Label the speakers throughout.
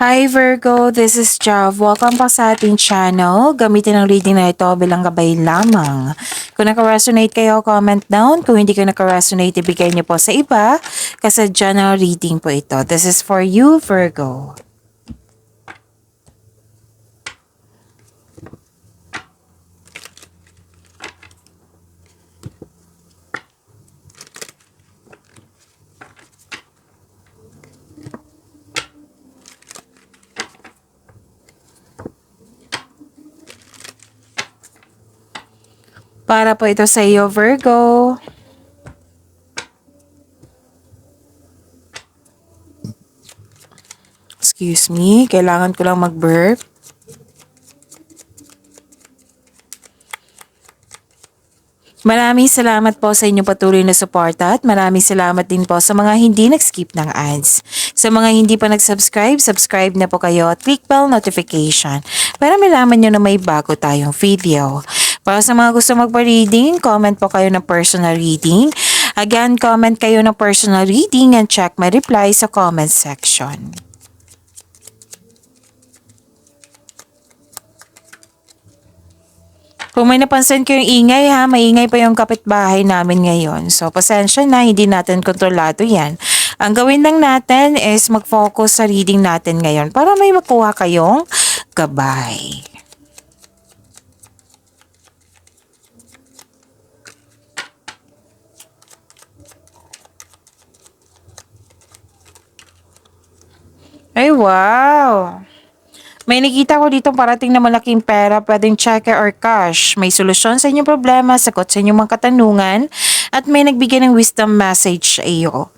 Speaker 1: Hi Virgo, this is Jav. Welcome pa sa ating channel. Gamitin ang reading na ito bilang gabay lamang. Kung naka-resonate kayo, comment down. Kung hindi ko naka-resonate, ibigay niyo po sa iba kasi general reading po ito. This is for you, Virgo. Para po ito sa iyo, Virgo. Excuse me, kailangan ko lang mag-burp. Maraming salamat po sa inyong patuloy na suporta at maraming salamat din po sa mga hindi nag-skip ng ads. Sa mga hindi pa nag-subscribe, subscribe na po kayo at click bell notification para malaman nyo na may bago tayong video. Para sa mga gusto magpa-reading, comment po kayo ng personal reading. Again, comment kayo ng personal reading and check my reply sa comment section. Kung may napansin ko yung ingay ha, maingay pa yung kapitbahay namin ngayon. So, pasensya na, hindi natin kontrolado yan. Ang gawin lang natin is mag-focus sa reading natin ngayon para may makuha kayong gabay. Ay, wow! May nakita ko dito parating na malaking pera, pwedeng cheque or cash. May solusyon sa inyong problema, sagot sa inyong mga katanungan, at may nagbigay ng wisdom message sa iyo.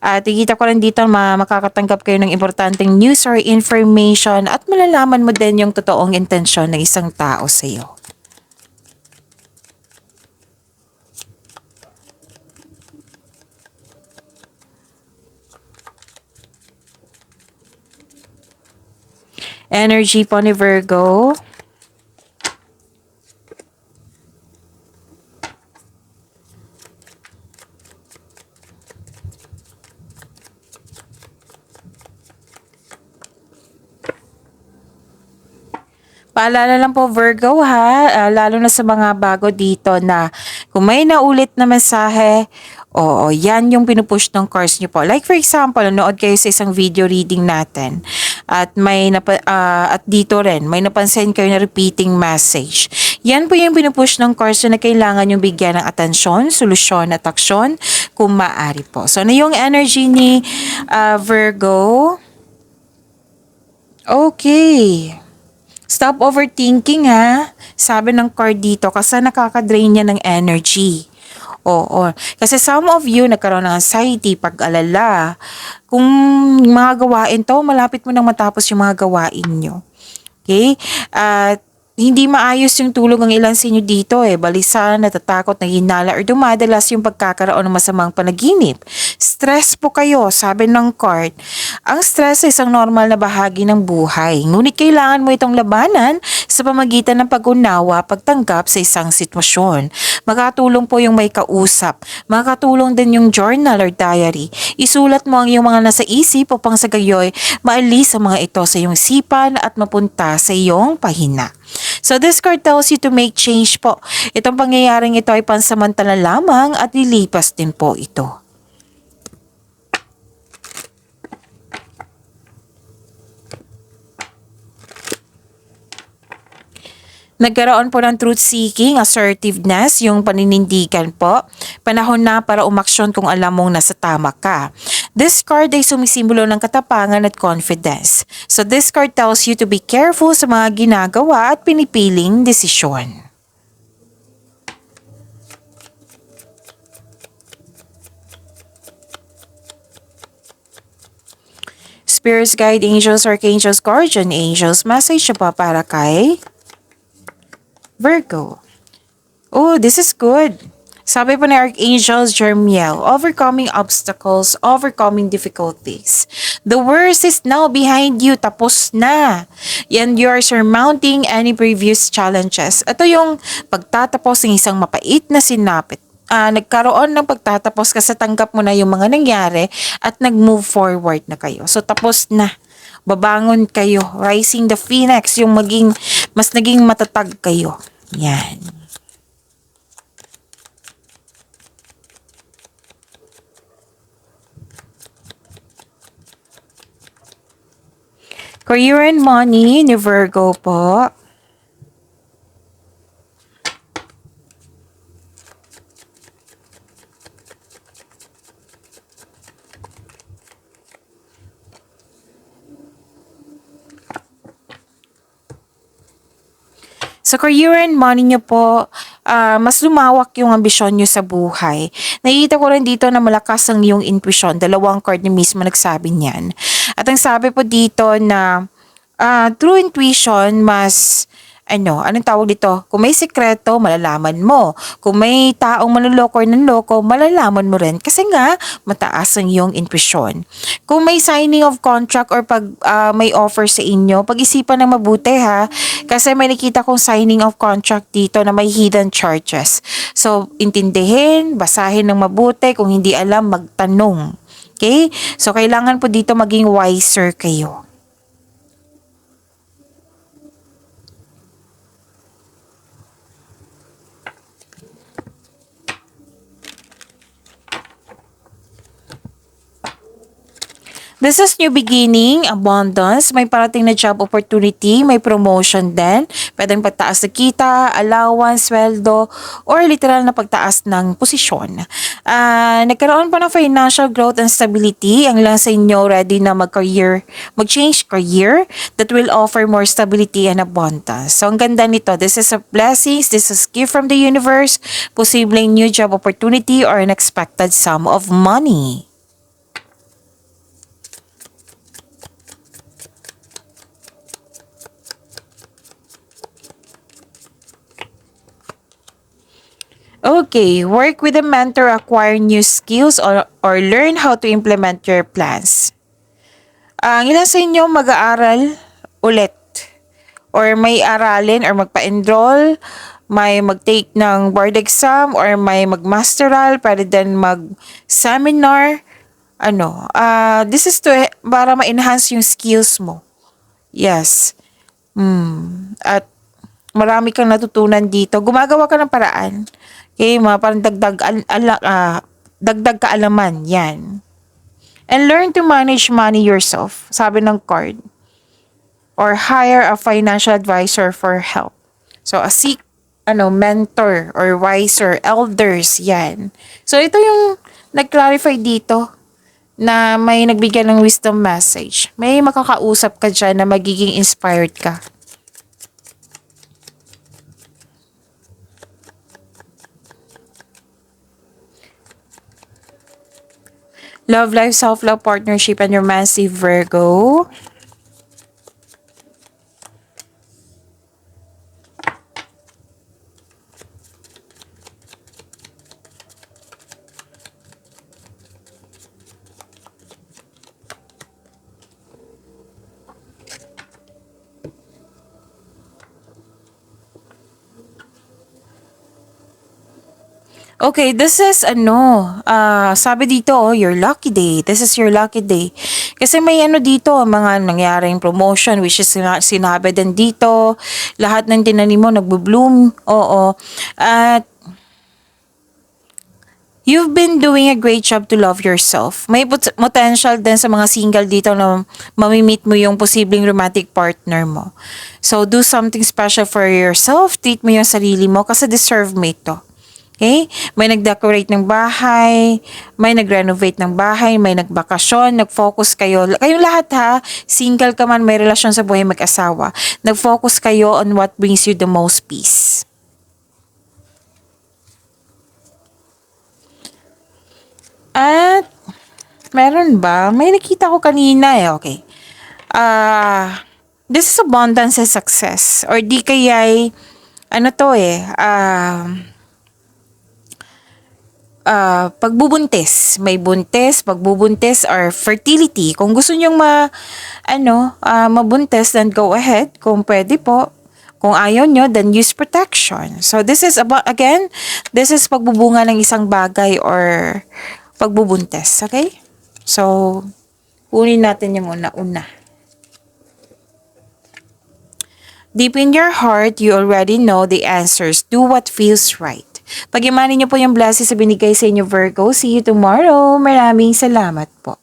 Speaker 1: At nakita ko rin dito makakatanggap kayo ng importanteng news or information at malalaman mo din yung totoong intensyon ng isang tao sa iyo. Energy po ni Virgo. Paalala lang po Virgo ha, lalo na sa mga bago dito na kung may naulit na mensahe, oo, yan yung pinupush ng course nyo po. Like for example, nanood kayo sa isang video reading natin at at dito rin, may napansin kayo na repeating message. Yan po yung pinupush ng course na kailangan yung bigyan ng atensyon, solusyon at aksyon kung maaari po. So, ano yung energy ni Virgo? Okay. Stop overthinking ha. Sabi ng card dito kasi nakaka-drain niya ng energy. Oo. Kasi some of you nagkaroon ng anxiety, pag-alala. Kung mga gawain to, malapit mo nang matapos yung mga gawain nyo. Okay? At hindi maayos yung tulog ng ilan sa inyo dito balisa, natatakot, nahinala or dumadalas yung pagkakaroon ng masamang panaginip. Stress po kayo, sabi ng card. Ang stress ay isang normal na bahagi ng buhay. Ngunit kailangan mo itong labanan sa pamagitan ng pag-unawa, pagtanggap sa isang sitwasyon. Makatulong po yung may kausap. Makatulong din yung journal or diary. Isulat mo ang iyong mga nasa isip upang sa gayoy maalis ang mga ito sa iyong isipan at mapunta sa iyong pahina. So this card tells you to make change po. Itong pangyayaring ito ay pansamantala lamang at lilipas din po ito. Nagkaroon po ng truth-seeking, assertiveness, yung paninindigan po. Panahon na para umaksyon kung alam mong nasa tama ka. This card ay sumisimbolo ng katapangan at confidence. So this card tells you to be careful sa mga ginagawa at pinipiling desisyon. Spirits, guide angels, archangels, guardian angels, message pa para kay Virgo. Oh, this is good. Sabi po ni Archangel Jeremiel, overcoming obstacles, overcoming difficulties. The worst is now behind you. Tapos na. And you are surmounting any previous challenges. Ito yung pagtatapos ng isang mapait na sinapit. Nagkaroon ng pagtatapos kasi tanggap mo na yung mga nangyari at nag-move forward na kayo. So, tapos na. Babangon kayo. Rising the phoenix, yung mas naging matatag kayo. Yan. Career and money ni Virgo po. Sa career and money nyo po, mas lumawak yung ambisyon nyo sa buhay. Nakikita ko rin dito na malakas ang iyong intuition. Dalawang card ni mismo nagsabi niyan. At ang sabi po dito na true intuition mas anong tawag dito? Kung may sikreto, malalaman mo. Kung may taong manloloko or nanloko, malalaman mo rin. Kasi nga, mataas ang iyong intuition. Kung may signing of contract or pag may offer sa inyo, pag-isipan na mabuti ha. Kasi may nakita kong signing of contract dito na may hidden charges. So, intindihin, basahin ng mabuti. Kung hindi alam, magtanong. Okay? So, kailangan po dito maging wiser kayo. This is new beginning, abundance, may parating na job opportunity, may promotion din, pwedeng pagtaas na kita, allowance, sweldo, or literal na pagtaas ng posisyon. Nagkaroon pa ng financial growth and stability, ang lang sa inyo ready na mag-change career that will offer more stability and abundance. So ang ganda nito, this is a blessings, this is gift from the universe, posibleng new job opportunity or unexpected sum of money. Okay, work with a mentor, acquire new skills, or learn how to implement your plans. Ang ilan sa inyo mag-aaral ulit, or may aralin, or magpa-enroll, may mag-take ng board exam, or may mag-masteral, pwede din mag-seminar. This is para ma-enhance yung skills mo. Yes. At marami kang natutunan dito. Gumagawa ka ng paraan. Okay, parang dagdag kaalaman. Yan. And learn to manage money yourself. Sabi ng card. Or hire a financial advisor for help. So, seek mentor or wiser elders. Yan. So, ito yung nag-clarify dito na may nagbigay ng wisdom message. May makakausap ka dyan na magiging inspired ka. Love life, self-love, partnership, and romantic Virgo. Okay, this is sabi dito, your lucky day. This is your lucky day. Kasi may dito, mga nangyaring promotion, which is sinabi din dito, lahat ng tinanim mo nagbo-bloom. Oo. At you've been doing a great job to love yourself. May potential din sa mga single dito na mamimit mo yung posibleng romantic partner mo. So, do something special for yourself. Treat mo yung sarili mo kasi deserve mo ito. Okay? May nag-decorate ng bahay, may nag-renovate ng bahay, may nagbakasyon, nag-focus kayo. Kayong lahat ha, single ka man, may relasyon sa buhay mag-asawa. Nag-focus kayo on what brings you the most peace. At, meron ba? May nakita ko kanina okay. This is abundance and success. Or di kaya'y, pagbubuntis, may buntis, pagbubuntis or fertility. Kung gusto nyong mabuntis, then go ahead. Kung pwede po. Kung ayaw nyo, then use protection. So this is this is pagbubunga ng isang bagay or pagbubuntis. Okay? So, kunin natin yung una-una. Deep in your heart, you already know the answers. Do what feels right. Pag-imanin niyo po yung blessings sa binigay sa inyo, Virgo. See you tomorrow. Maraming salamat po.